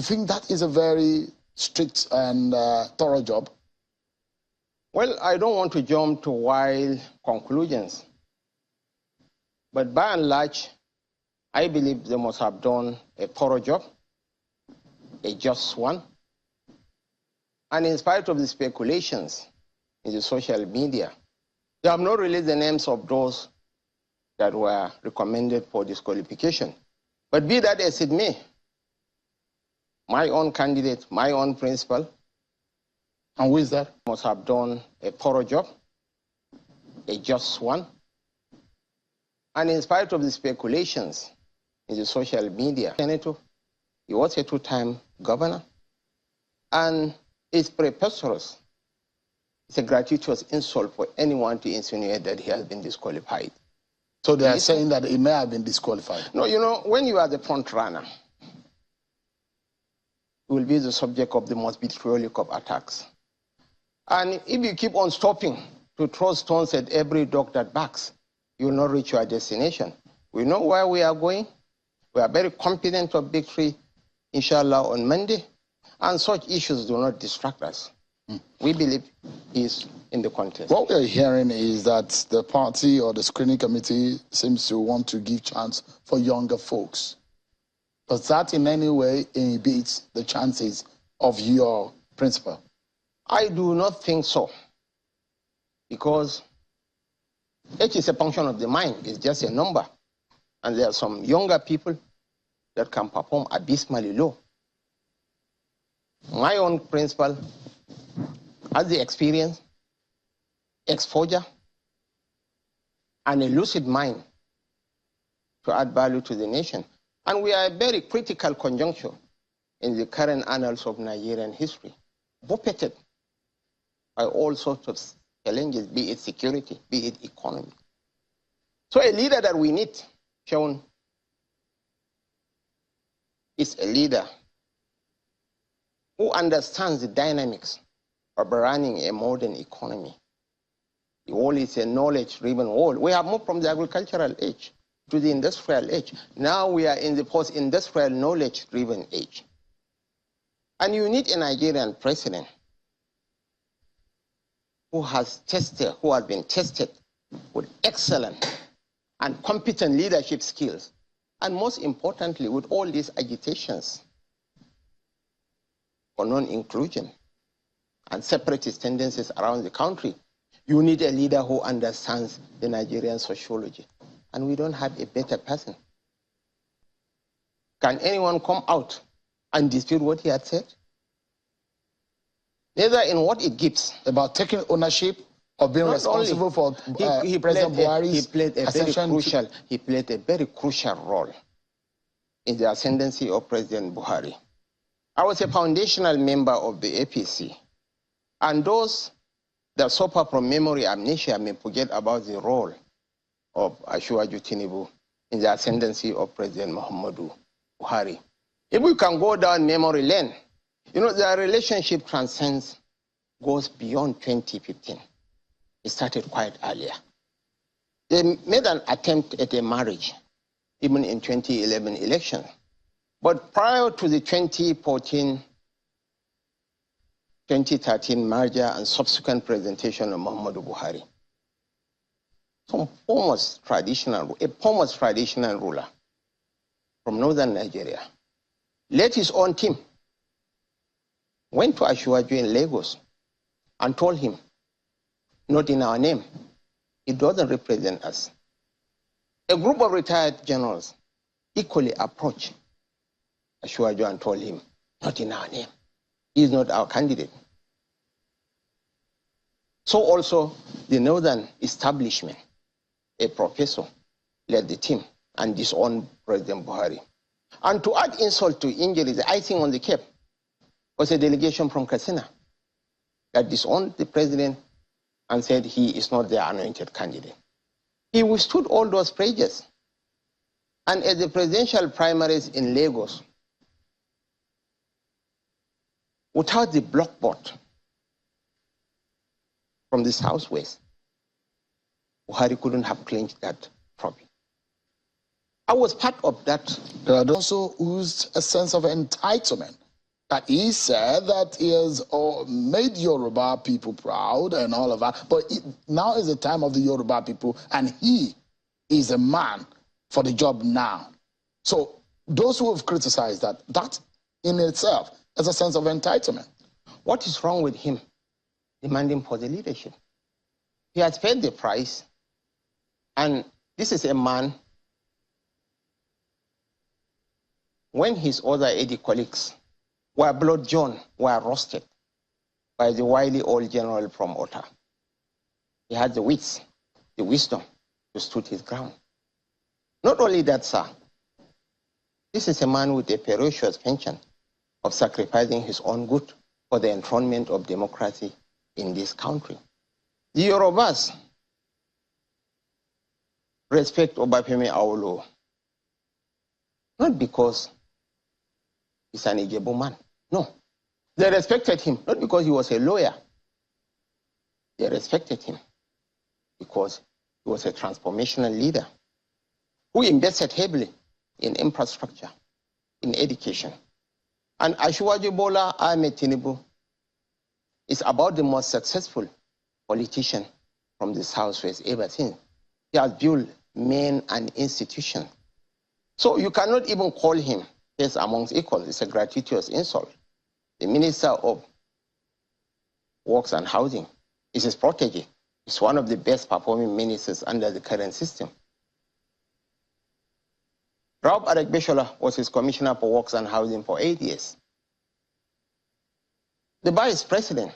You think that is a very strict and thorough job? Well, I don't want to jump to wild conclusions. But by and large, I believe they must have done a thorough job, a just one. And in spite of the speculations in the social media, they have not released the names of those that were recommended for disqualification. But be that as it may, my own candidate, my own principal, and who is that? Must have done a thorough job, a just one. And in spite of the speculations in the social media, Senator, he was a two-time governor, and it's preposterous. It's a gratuitous insult for anyone to insinuate that he has been disqualified. So they are saying that he may have been disqualified? No, you know, when you are the front runner, you will be the subject of the most vitriolic of attacks. And if you keep on stopping to throw stones at every dog that barks, you will not reach your destination. We know where we are going. We are very confident of victory, inshallah, on Monday. And such issues do not distract us. We believe he is in the contest. What we're hearing is that the party or the screening committee seems to want to give chance for younger folks. Does that in any way inhibit the chances of your principal? I do not think so. Because age is a function of the mind. It's just a number. And there are some younger people that can perform abysmally low. My own principal has the experience, exposure, and a lucid mind to add value to the nation. And we are a very critical conjuncture in the current annals of Nigerian history, buffeted by all sorts of challenges, be it security, be it economy. So a leader that we need, Sean, is a leader who understands the dynamics of running a modern economy. The world is a knowledge-driven world. We have moved from the agricultural age to the industrial age. Now we are in the post-industrial knowledge-driven age. And you need a Nigerian president who has been tested with excellent and competent leadership skills, and most importantly, with all these agitations for non-inclusion and separatist tendencies around the country, you need a leader who understands the Nigerian sociology. And we don't have a better person. Can anyone come out and dispute what he had said? Neither in what it gives. About taking ownership of being responsible for President Buhari's ascension. He played a very crucial role in the ascendancy of President Buhari. I was a foundational member of the APC. And those that suffer from memory amnesia may forget about the role of Asiwaju Tinubu in the ascendancy of President Muhammadu Buhari. If we can go down memory lane, you know, their relationship goes beyond 2015. It started quite earlier. They made an attempt at a marriage, even in 2011 election. But prior to the 2013 merger and subsequent presentation of Muhammadu Buhari, a foremost traditional ruler from northern Nigeria led his own team, went to Asiwaju in Lagos and told him, not in our name, it doesn't represent us. A group of retired generals equally approached Asiwaju and told him, not in our name, he is not our candidate. So also the northern establishment, a professor, led the team and disowned President Buhari. And to add insult to injury, the icing on the cake was a delegation from Katsina that disowned the president and said he is not their anointed candidate. He withstood all those pressures. And at the presidential primaries in Lagos, without the block vote from the southwest, Buhari couldn't have clinched that trophy. I was part of that. There are also oozed a sense of entitlement that he said that he has made Yoruba people proud and all of that. But now is the time of the Yoruba people, and he is a man for the job now. So those who have criticized that in itself is a sense of entitlement. What is wrong with him demanding for the leadership? He has paid the price, and this is a man, when his other AD colleagues were blood drawn, were roasted by the wily old general from Ota, he had the wits, the wisdom to stood his ground. Not only that, sir, this is a man with a ferocious penchant of sacrificing his own good for the enthronement of democracy in this country. The Yorubas respect Obafemi Awolowo, not because he's an Ijebu man. No. They respected him, not because he was a lawyer. They respected him because he was a transformational leader who invested heavily in infrastructure, in education. And Asiwaju Bola Ahmed Tinubu is about the most successful politician from the Southwest ever seen. He has built men and institutions. So you cannot even call him best amongst equals. It's a gratuitous insult. The Minister of Works and Housing is his protege. He's one of the best performing ministers under the current system. Rob Adegbeshola was his Commissioner for Works and Housing for 8 years. The Vice President,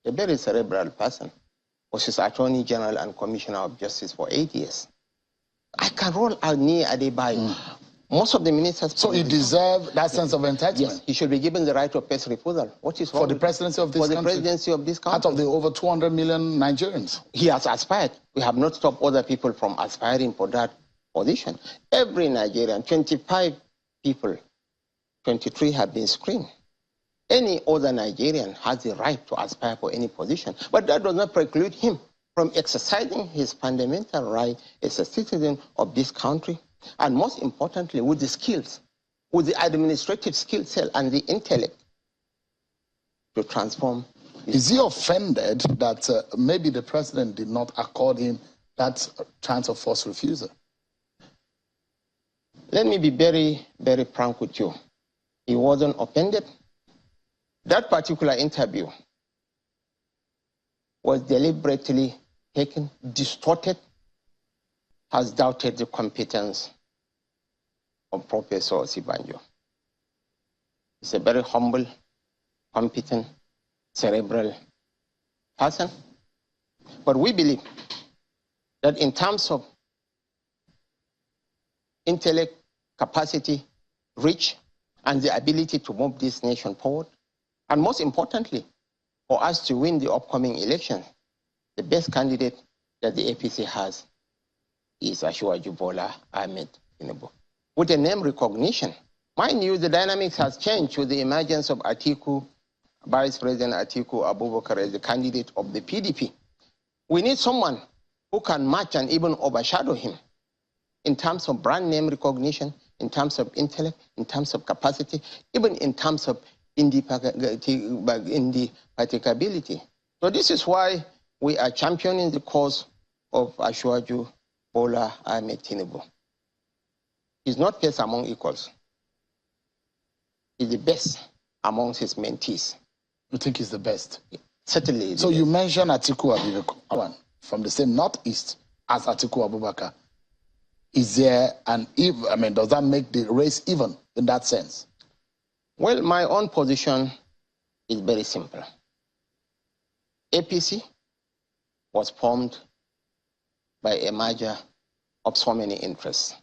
a very cerebral person, was his Attorney General and Commissioner of Justice for 8 years. I can roll out near Adebayo. Most of the ministers... So he deserves that sense of entitlement? Yes, he should be given the right of first refusal. What is wrong for the presidency of this country? For the presidency of this country. Out of the over 200 million Nigerians? He has aspired. We have not stopped other people from aspiring for that position. Every Nigerian, 25 people, 23 have been screened. Any other Nigerian has the right to aspire for any position, but that does not preclude him from exercising his fundamental right as a citizen of this country, and most importantly, with the skills, with the administrative skill set and the intellect to transform. Is he offended that maybe the president did not accord him that chance of forced refusal? Let me be very, very frank with you. He wasn't offended. That particular interview was deliberately taken, distorted, has doubted the competence of Professor Osibanjo. He's a very humble, competent, cerebral person. But we believe that in terms of intellect, capacity, reach, and the ability to move this nation forward, and most importantly, for us to win the upcoming election, the best candidate that the APC has is Asiwaju Bola Ahmed Tinubu. With a name recognition, mind you, the dynamics has changed with the emergence of Atiku, Vice President Atiku Abubakar as the candidate of the PDP. We need someone who can match and even overshadow him in terms of brand name recognition, in terms of intellect, in terms of capacity, even in terms of indefatigability. So this is why we are championing the cause of Asiwaju Bola Ahmed Tinubu. He's not best among equals. He's the best amongst his mentees. You think he's the best? Certainly. So you mentioned Atiku Abubakar from the same northeast as Atiku Abubakar. Is there an even? I mean, does that make the race even in that sense? Well, my own position is very simple. APC was formed by a merger of so many interests.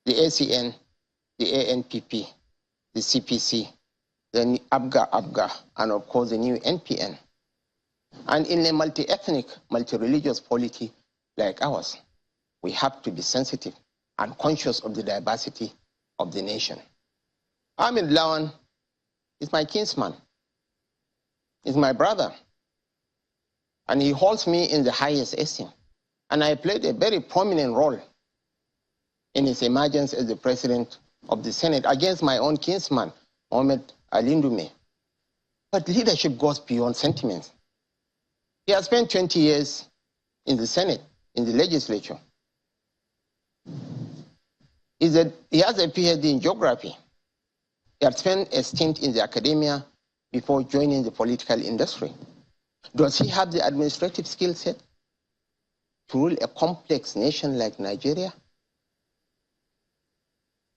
The ACN, the ANPP, the CPC, the ABGA, and of course the new NPN. And in a multi-ethnic, multi-religious polity like ours, we have to be sensitive and conscious of the diversity of the nation. Ahmed Lawan is my kinsman. He's my brother. And he holds me in the highest esteem. And I played a very prominent role in his emergence as the president of the Senate against my own kinsman, Mohamed Alindume, But leadership goes beyond sentiments. He has spent 20 years in the Senate, in the legislature. He has a PhD in geography. He had spent a stint in the academia before joining the political industry. Does he have the administrative skill set to rule a complex nation like Nigeria?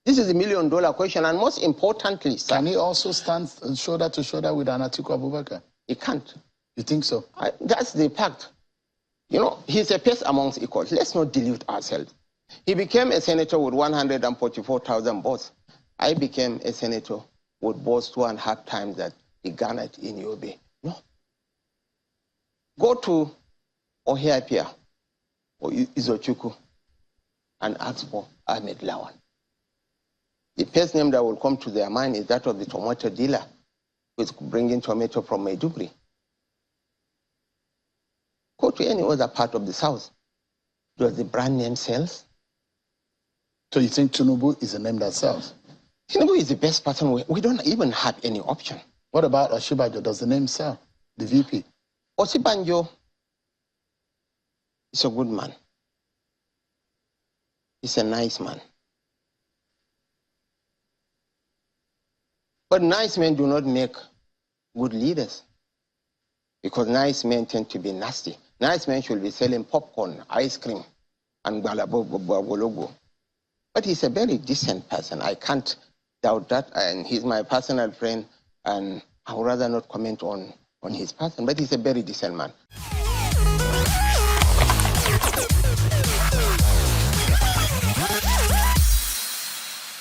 This is a million-dollar question, and most importantly, sir, can he also stand shoulder to shoulder with Atiku Abubakar? He can't. You think so? That's the fact. You know, he's a peer amongst equals. Let's not delude ourselves. He became a senator with 144,000 votes. I became a senator with votes 2.5 times that he garnered in Yobe. No. Go to Ohiapia or Izochuku and ask for Ahmed Lawan. The first name that will come to their mind is that of the tomato dealer who is bringing tomato from Maiduguri. Go to any other part of the South. Does the brand name sells? So you think Tinubu is a name that sells? Tinubu is the best person. We don't even have any option. What about Oshibajo? Does the name sell? The VP? Osibanjo is a good man. He's a nice man. But nice men do not make good leaders, because nice men tend to be nasty. Nice men should be selling popcorn, ice cream, and gwalabogo. But he's a very decent person. I can't doubt that. And he's my personal friend, and I would rather not comment on his person. But he's a very decent man.